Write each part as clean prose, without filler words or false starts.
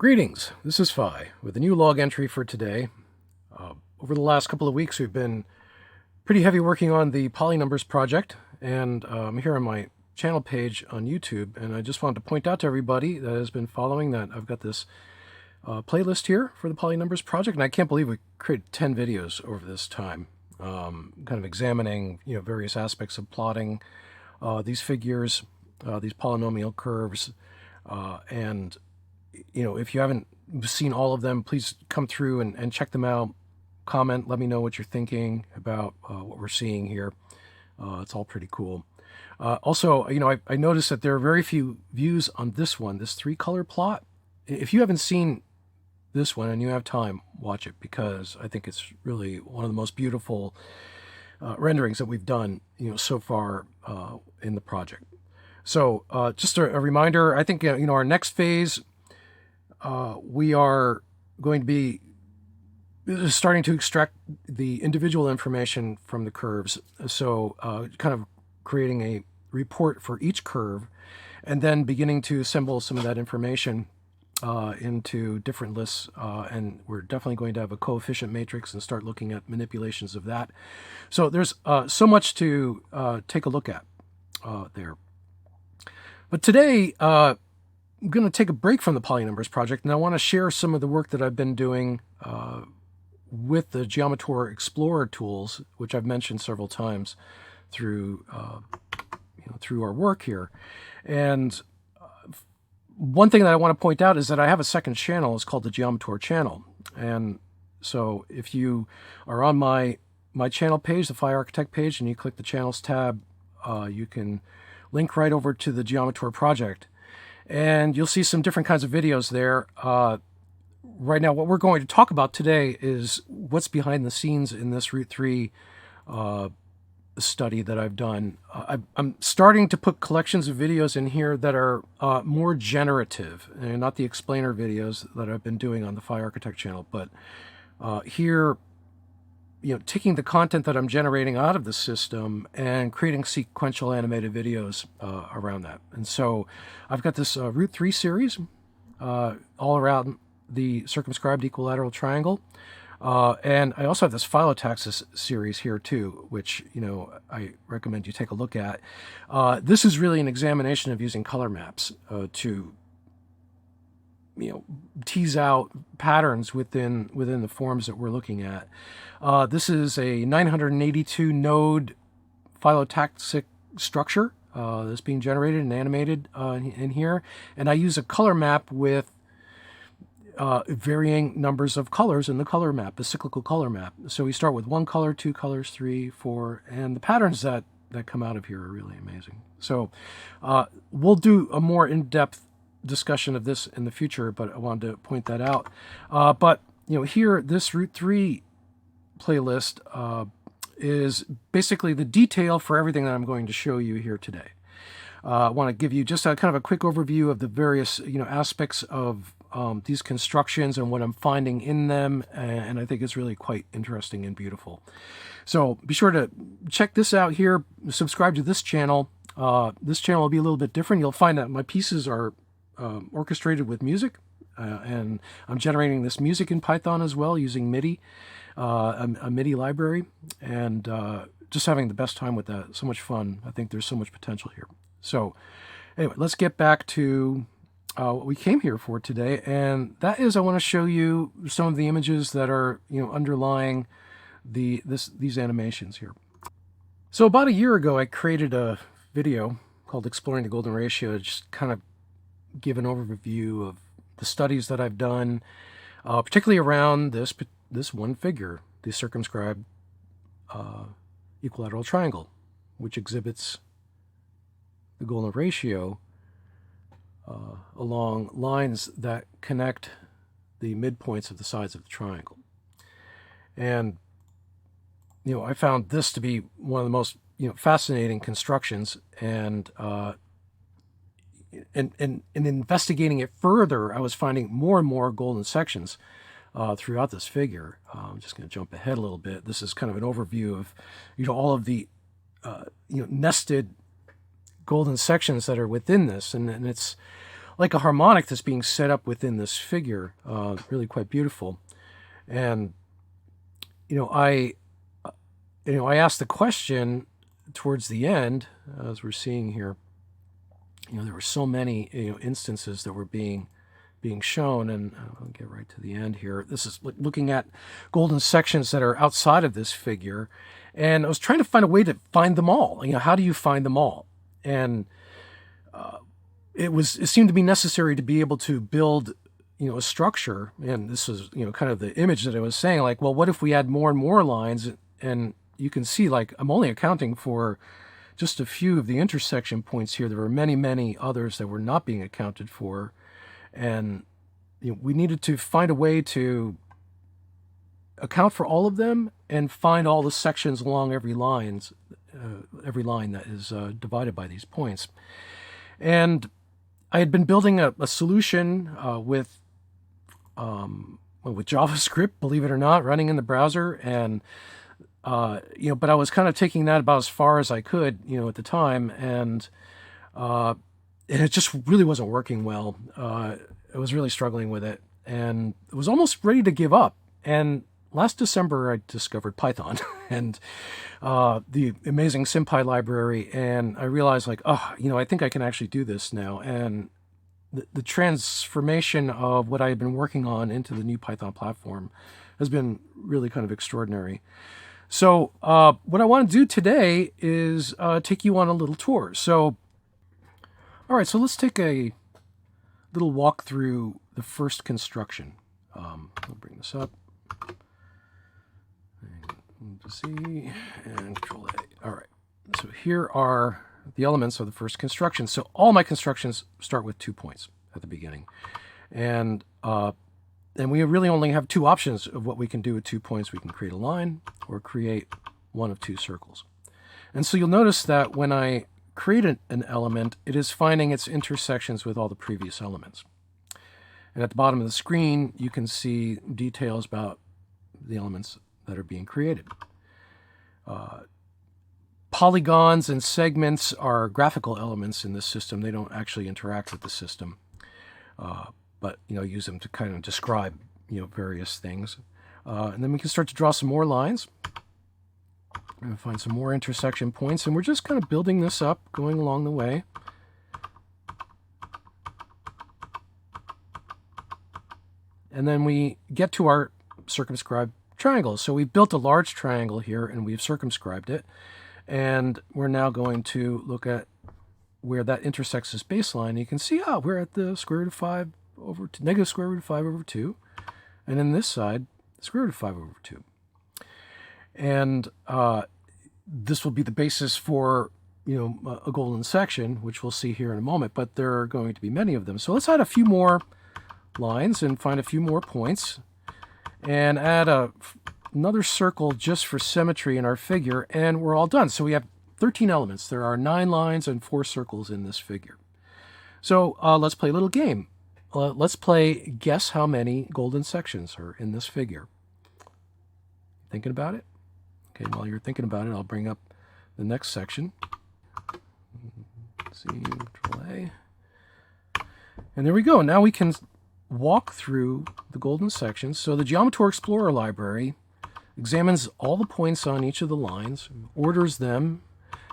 Greetings, this is Phi with a new log entry for today. Over the last couple of weeks we've been pretty heavy working on the Polynumbers project, and I'm here on my channel page on YouTube, and I just wanted to point out to everybody that has been following that I've got this playlist here for the Polynumbers project, and I can't believe we created 10 videos over this time, kind of examining various aspects of plotting these figures, these polynomial curves, and if you haven't seen all of them, please come through and check them out. Comment, let me know what you're thinking about what we're seeing here. It's all pretty cool. Also, I noticed that there are very few views on this one, this 3-color plot. If you haven't seen this one and you have time, watch it, because I think it's really one of the most beautiful renderings that we've done, so far in the project. So just a reminder, I think, our next phase, we are going to be starting to extract the individual information from the curves. So kind of creating a report for each curve, and then beginning to assemble some of that information into different lists. And we're definitely going to have a coefficient matrix and start looking at manipulations of that. So there's so much to take a look at there. But today, I'm going to take a break from the Polynumbers project, and I want to share some of the work that I've been doing with the GEOMETOR Explorer tools, which I've mentioned several times through through our work here. And one thing that I want to point out is that I have a second channel. It's called the GEOMETOR channel. And so if you are on my channel page, the Phi Architect page, and you click the Channels tab, you can link right over to the GEOMETOR project. And you'll see some different kinds of videos there. Right now, what we're going to talk about today is what's behind the scenes in this Root 3 study that I've done. I'm starting to put collections of videos in here that are more generative, and not the explainer videos that I've been doing on the Phi Architect channel, but here, taking the content that I'm generating out of the system and creating sequential animated videos around that. And so I've got this Root 3 series all around the circumscribed equilateral triangle. And I also have this phyllotaxis series here too, which, I recommend you take a look at. This is really an examination of using color maps to tease out patterns within the forms that we're looking at. This is a 982 node phylotaxic structure that's being generated and animated in here, and I use a color map with varying numbers of colors in the color map, the cyclical color map. So we start with 1 color, 2 colors, 3, 4, and the patterns that come out of here are really amazing. So we'll do a more in-depth discussion of this in the future, but I wanted to point that out. But here, this Root 3 playlist is basically the detail for everything that I'm going to show you here today. I want to give you just a kind of a quick overview of the various aspects of these constructions and what I'm finding in them, and I think it's really quite interesting and beautiful. So be sure to check this out here, subscribe to this channel. This channel will be a little bit different. You'll find that my pieces are orchestrated with music, and I'm generating this music in Python as well using MIDI, a MIDI library, and just having the best time with that. So much fun. I think there's so much potential here. So anyway, let's get back to what we came here for today, and that is I want to show you some of the images that are underlying these animations here. So about a year ago, I created a video called Exploring the Golden Ratio, just kind of give an overview of the studies that I've done, particularly around this one figure, the circumscribed equilateral triangle, which exhibits the golden ratio along lines that connect the midpoints of the sides of the triangle. And I found this to be one of the most fascinating constructions, and in investigating it further, I was finding more and more golden sections throughout this figure. I'm just going to jump ahead a little bit. This is kind of an overview of all of the nested golden sections that are within this, and it's like a harmonic that's being set up within this figure. Really quite beautiful. And I asked the question towards the end, as we're seeing here. There were so many instances that were being shown, and I'll get right to the end here. This is looking at golden sections that are outside of this figure, and I was trying to find a way to find them all. How do you find them all? And it seemed to be necessary to be able to build a structure, and this is kind of the image that I was saying, like, well, what if we add more and more lines? And you can see, like, I'm only accounting for just a few of the intersection points here. There were many, many others that were not being accounted for. And we needed to find a way to account for all of them and find all the sections along every line that is divided by these points. And I had been building a solution with JavaScript, believe it or not, running in the browser, and but I was kind of taking that about as far as I could, at the time, and it just really wasn't working well. I was really struggling with it, and I was almost ready to give up. And last December, I discovered Python and the amazing SymPy library, and I realized, like, I think I can actually do this now. And the transformation of what I had been working on into the new Python platform has been really kind of extraordinary. So what I want to do today is take you on a little tour. So, all right, so let's take a little walk through the first construction. I'll bring this up. C and Control A. All right, so here are the elements of the first construction. So all my constructions start with 2 points at the beginning. And we really only have two options of what we can do with 2 points. We can create a line or create one of 2 circles. And so you'll notice that when I create an element, it is finding its intersections with all the previous elements. And at the bottom of the screen, you can see details about the elements that are being created. Polygons and segments are graphical elements in this system. They don't actually interact with the system, but use them to kind of describe various things. And then we can start to draw some more lines and find some more intersection points. And we're just kind of building this up, going along the way. And then we get to our circumscribed triangles. So we've built a large triangle here, and we've circumscribed it. And we're now going to look at where that intersects this baseline. You can see, we're at the square root of 5 over negative square root of 5 over 2. And then this side, square root of 5 over 2. And this will be the basis for a golden section, which we'll see here in a moment, but there are going to be many of them. So let's add a few more lines and find a few more points and add another circle just for symmetry in our figure, and we're all done. So we have 13 elements. There are 9 lines and 4 circles in this figure. So let's play a little game. Let's play guess how many golden sections are in this figure. Thinking about it? Okay, while you're thinking about it, I'll bring up the next section. C, Control A. And there we go. Now we can walk through the golden sections. So the GEOMETOR Explorer library examines all the points on each of the lines, orders them,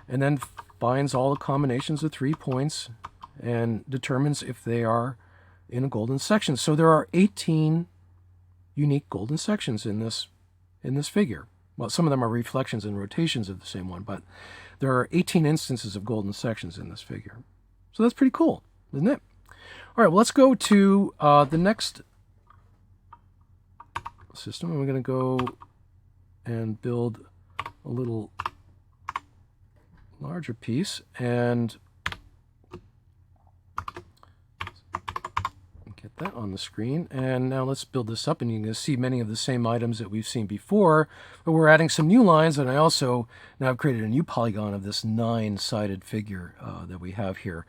and then finds all the combinations of 3 points and determines if they are in a golden section. So there are 18 unique golden sections in this figure. Well, some of them are reflections and rotations of the same one, but there are 18 instances of golden sections in this figure. So that's pretty cool, isn't it? All right, well, let's go to the next system, and we're going to go and build a little larger piece, and get that on the screen. And now let's build this up, and you can see many of the same items that we've seen before, but we're adding some new lines, and I also now have created a new polygon of this 9-sided figure that we have here.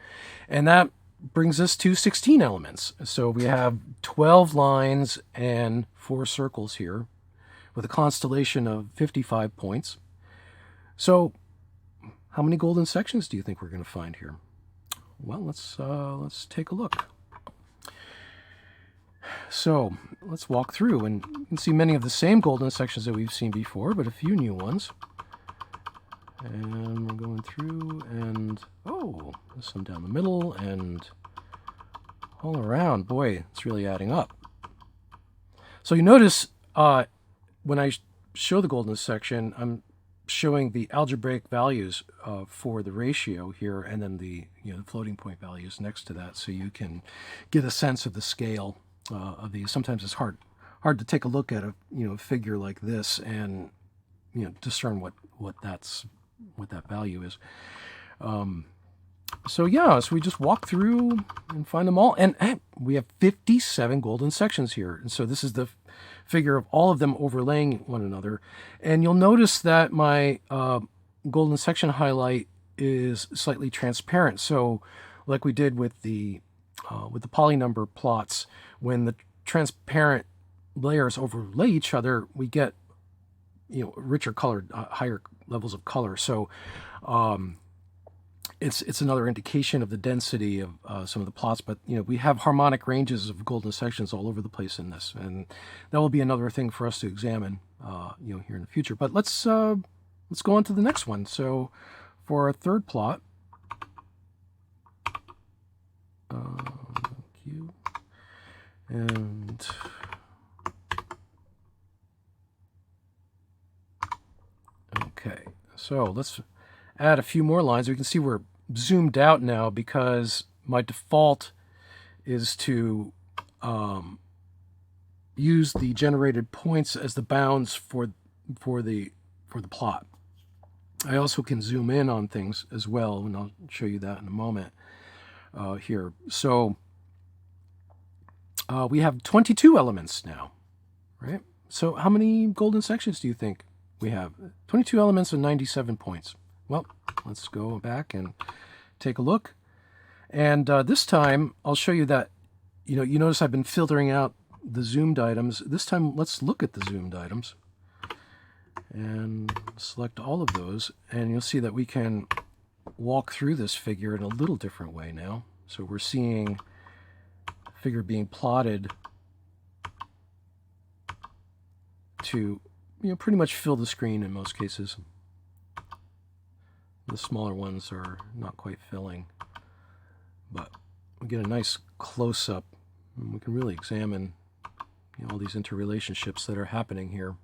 And that brings us to 16 elements. So we have 12 lines and 4 circles here with a constellation of 55 points. So how many golden sections do you think we're going to find here? Well, let's take a look. so let's walk through, and you can see many of the same golden sections that we've seen before, but a few new ones. And we're going through, and oh, there's some down the middle and all around. Boy, it's really adding up. So you notice when I show the golden section, I'm showing the algebraic values for the ratio here, and then the floating point values next to that, so you can get a sense of the scale of these. Sometimes it's hard to take a look at a figure like this and discern what that value is. So we just walk through and find them all, and we have 57 golden sections here. And so this is the figure of all of them overlaying one another. And you'll notice that my golden section highlight is slightly transparent. So like we did with the polynumber plots, when the transparent layers overlay each other, we get richer colored, higher levels of color. So it's another indication of the density of some of the plots. But we have harmonic ranges of golden sections all over the place in this, and that will be another thing for us to examine here in the future. But let's go on to the next one. So for our third plot, Q, and okay, so let's add a few more lines. We can see we're zoomed out now because my default is to use the generated points as the bounds for the plot. I also can zoom in on things as well, and I'll show you that in a moment here. So we have 22 elements now, right? So how many golden sections do you think we have? 22 elements and 97 points. Well, let's go back and take a look. And this time, I'll show you that, you notice I've been filtering out the zoomed items. This time, let's look at the zoomed items and select all of those. And you'll see that we can walk through this figure in a little different way now. So we're seeing the figure being plotted to, pretty much fill the screen in most cases. The smaller ones are not quite filling, but we get a nice close-up, and we can really examine all these interrelationships that are happening here.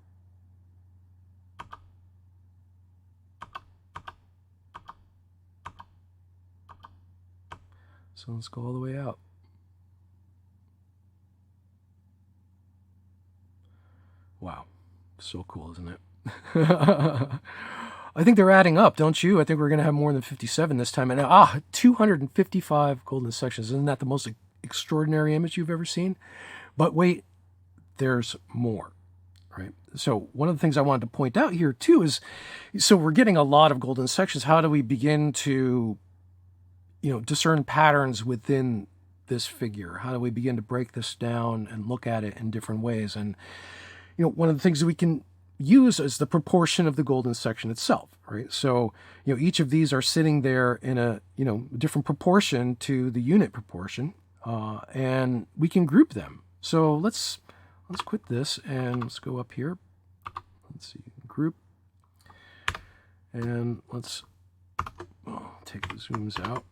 So let's go all the way out. Wow, so cool, isn't it? I think they're adding up, don't you? I think we're going to have more than 57 this time. And 255 golden sections. Isn't that the most extraordinary image you've ever seen? But wait, there's more, right? So one of the things I wanted to point out here too is, so we're getting a lot of golden sections. How do we begin to, discern patterns within this figure? How do we begin to break this down and look at it in different ways? And, one of the things that we can use as the proportion of the golden section itself, right? So, each of these are sitting there in a, different proportion to the unit proportion, and we can group them. So let's quit this and let's go up here. Let's see, group, and let's take the zooms out.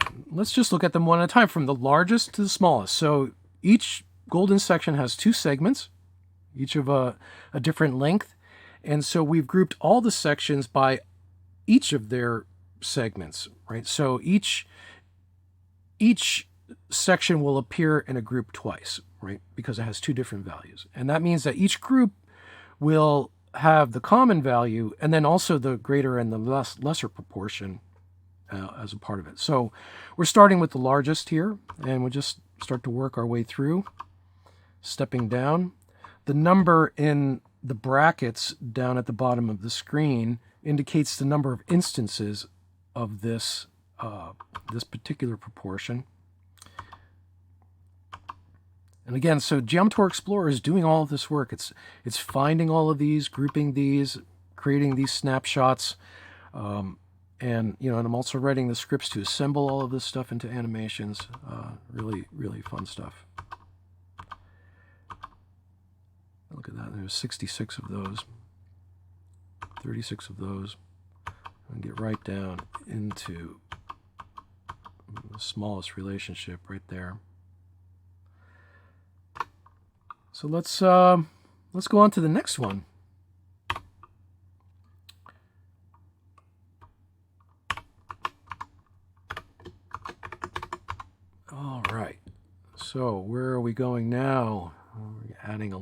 And let's just look at them one at a time from the largest to the smallest. So each golden section has two segments, each of a different length. And so we've grouped all the sections by each of their segments, right? So each section will appear in a group twice, right? Because it has two different values. And that means that each group will have the common value and then also the greater and the lesser proportion as a part of it. So we're starting with the largest here, and we'll just start to work our way through, stepping down. The number in the brackets down at the bottom of the screen indicates the number of instances of this particular proportion. And again, so GEOMETOR Explorer is doing all of this work. It's finding all of these, grouping these, creating these snapshots, and I'm also writing the scripts to assemble all of this stuff into animations. Really, really fun stuff. Look at that, there's 66 of those, 36 of those, and get right down into the smallest relationship right there. So let's go on to the next one. All right. So where are we going now? We're adding a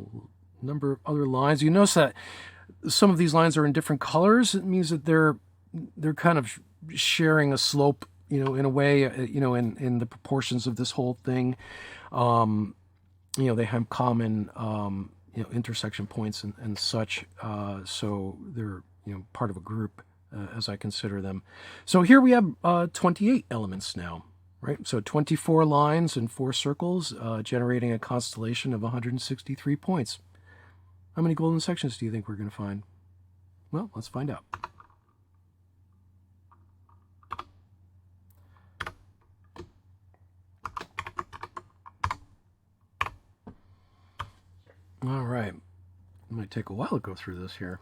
number of other lines. You notice that some of these lines are in different colors. It means that they're kind of sharing a slope, you know, in a way, you know, in the proportions of this whole thing. You know, they have common, you know, intersection points and such. So they're, you know, part of a group as I consider them. So here we have 28 elements now. Right, so 24 lines and 4 circles, generating a constellation of 163 points. How many golden sections do you think we're going to find? Well, let's find out. All right, it might take a while to go through this here.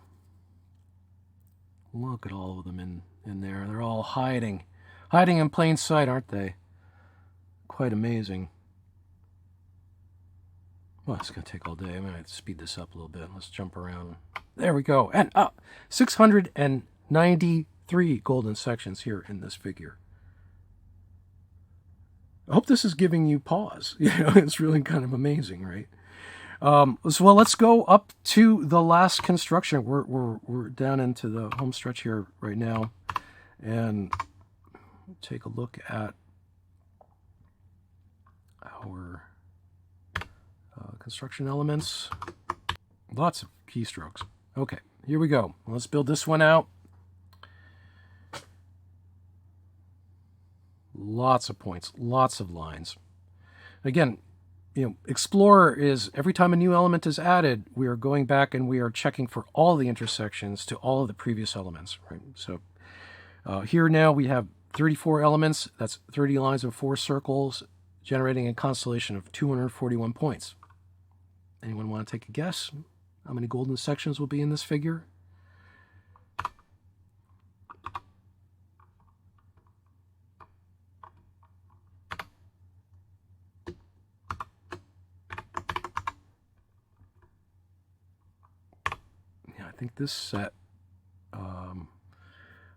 Look at all of them in there. They're all hiding in plain sight, aren't they? Quite amazing. Well, it's going to take all day. I'm going to speed this up a little bit. Let's jump around. There we go. And 693 golden sections here in this figure. I hope this is giving you pause. You know, it's really kind of amazing, right? So, well, let's go up to the last construction. We're down into the home stretch here right now, and take a look at our construction elements. Lots of keystrokes. Okay, here we go. Let's build this one out. Lots of points, lots of lines. Again, you know, Explorer is, every time a new element is added, we are going back and we are checking for all the intersections to all of the previous elements, right? So here now we have 34 elements. That's 30 lines of 4 circles, generating a constellation of 241 points. Anyone want to take a guess how many golden sections will be in this figure? Yeah, I think this set, I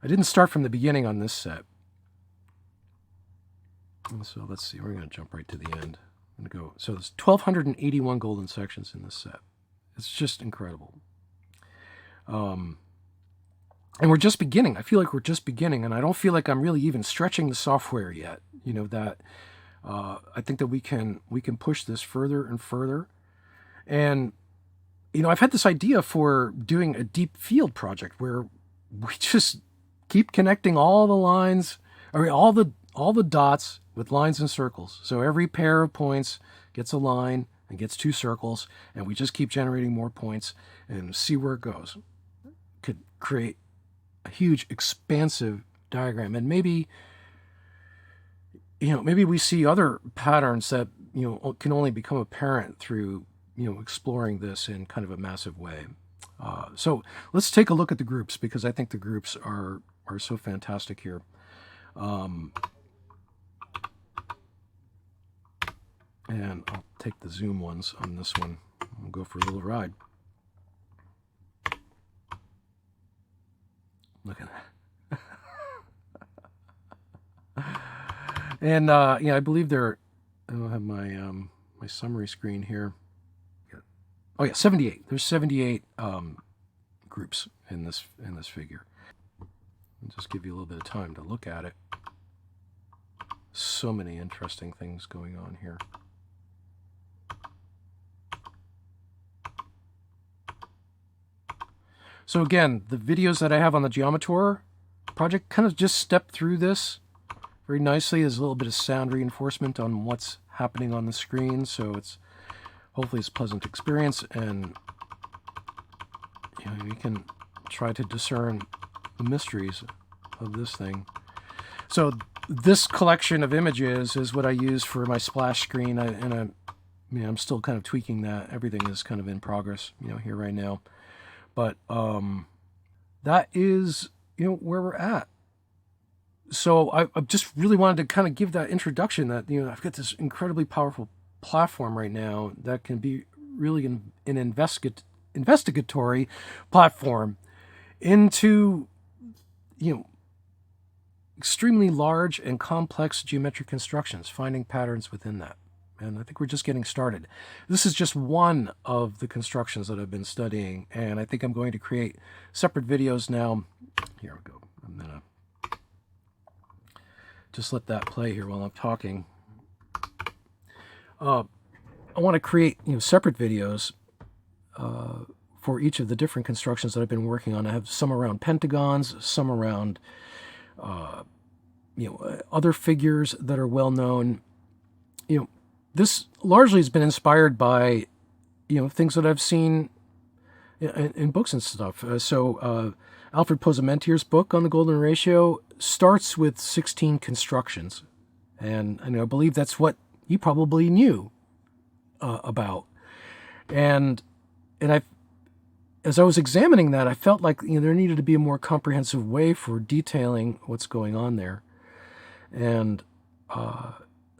didn't start from the beginning on this set. So let's see, we're going to jump right to the end. I'm going to go, so there's 1,281 golden sections in this set. It's just incredible. And we're just beginning. I feel like we're just beginning, and I don't feel like I'm really even stretching the software yet. You know, that I think that we can push this further and further. And, you know, I've had this idea for doing a deep field project where we just keep connecting all the lines, or all the dots with lines and circles. So every pair of points gets a line and gets 2 circles, and we just keep generating more points and see where it goes. Could create a huge expansive diagram, and maybe, you know, maybe we see other patterns that, you know, can only become apparent through, you know, exploring this in kind of a massive way. So let's take a look at the groups, because I think the groups are so fantastic here. And I'll take the zoom ones on this one. We'll go for a little ride. Look at that. And yeah, I believe I don't have my my summary screen here. Oh yeah, 78. There's 78 groups in this figure. I'll just give you a little bit of time to look at it. So many interesting things going on here. So again, the videos that I have on the GEOMETOR project kind of just step through this very nicely. There's a little bit of sound reinforcement on what's happening on the screen, so hopefully it's a pleasant experience, and you know, you can try to discern the mysteries of this thing. So this collection of images is what I use for my splash screen, and I'm still kind of tweaking that. Everything is kind of in progress, here right now. But that is, where we're at. So I just really wanted to kind of give that introduction that, I've got this incredibly powerful platform right now that can be really an investigatory platform into, extremely large and complex geometric constructions, finding patterns within that. And I think we're just getting started. This is just one of the constructions that I've been studying, and I think I'm going to create separate videos now. Here we go. I'm going to just let that play here while I'm talking. I want to create separate videos for each of the different constructions that I've been working on. I have some around pentagons, some around other figures that are well known. This largely has been inspired by things that I've seen in books and stuff. Alfred Posamentier's book on the golden ratio starts with 16 constructions, and I believe that's what you probably knew about. And as I was examining that, I felt like there needed to be a more comprehensive way for detailing what's going on there, and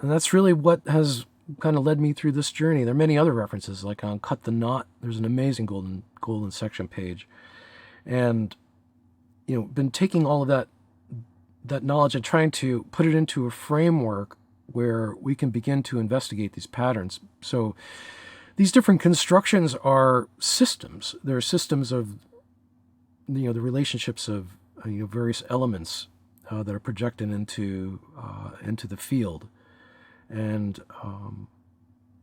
that's really what has kind of led me through this journey. There are many other references, like on Cut the Knot. There's an amazing golden section page, and been taking all of that knowledge and trying to put it into a framework where we can begin to investigate these patterns. So these different constructions are systems. They're systems of the relationships of various elements that are projected into the field, and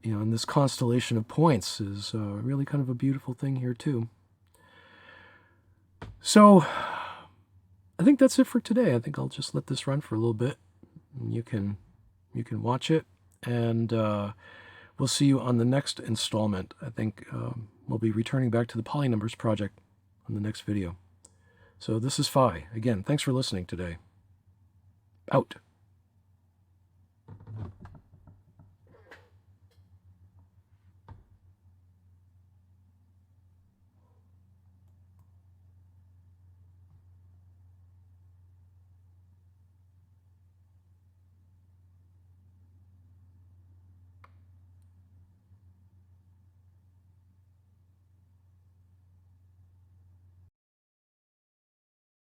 and this constellation of points is really kind of a beautiful thing here too. So I think that's it for today. I think I'll just let this run for a little bit. You can watch it, and we'll see you on the next installment. I think we'll be returning back to the Polynumbers project on the next video. So this is Phi. Again, thanks for listening today. Out.